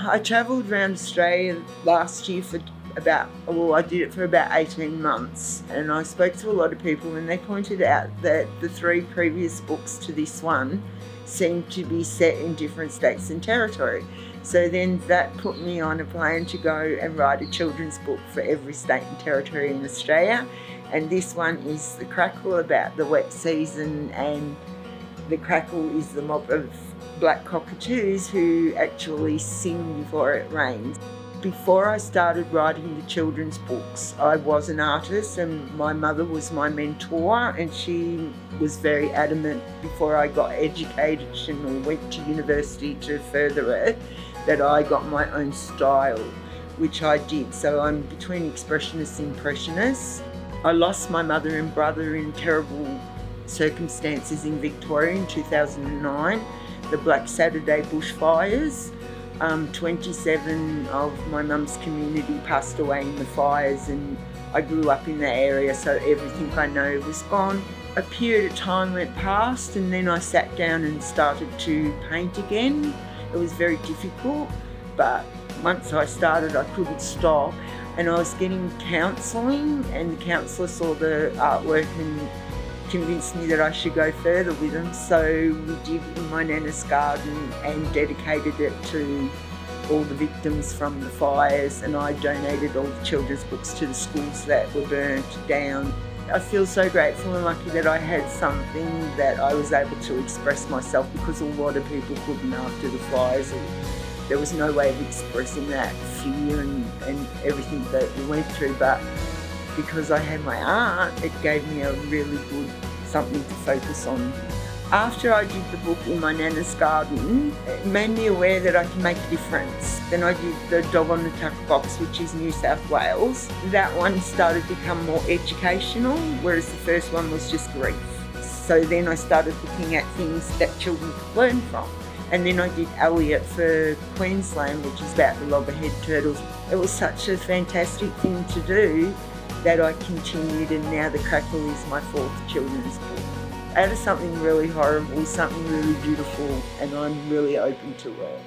I travelled around Australia last year for I did it for about 18 months, and I spoke to a lot of people and they pointed out that the 3 previous books to this one seemed to be set in different states and territory. So then that put me on a plan to go and write a children's book for every state and territory in Australia. And this one is the Crackle, about the wet season, and the Crackle is the mob of black cockatoos who actually sing before it rains. Before I started writing the children's books, I was an artist, and my mother was my mentor, and she was very adamant before I got educated and went to university to further it, that I got my own style, which I did. So I'm between expressionist and impressionist. I lost my mother and brother in terrible circumstances in Victoria in 2009, the Black Saturday bushfires. 27 of my mum's community passed away in the fires, and I grew up in the area, so everything I know was gone. A period of time went past, and then I sat down and started to paint again. It was very difficult, but once I started I couldn't stop, and I was getting counselling, and the counsellor saw the artwork and convinced me that I should go further with them. So we did in my nana's garden and dedicated it to all the victims from the fires, and I donated all the children's books to the schools that were burnt down. I feel so grateful and lucky that I had something that I was able to express myself, because a lot of people couldn't after the fires. There was no way of expressing that fear and everything that we went through, but because I had my art, it gave me a really good something to focus on. After I did the book in my nana's garden, it made me aware that I can make a difference. Then I did the Dog on the Tuck Box, which is New South Wales. That one started to become more educational, whereas the first one was just grief. So then I started looking at things that children could learn from. And then I did Elliot for Queensland, which is about the loggerhead turtles. It was such a fantastic thing to do that I continued, and now the Crackle is my 4th children's book. Out of something really horrible, something really beautiful, and I'm really open to it.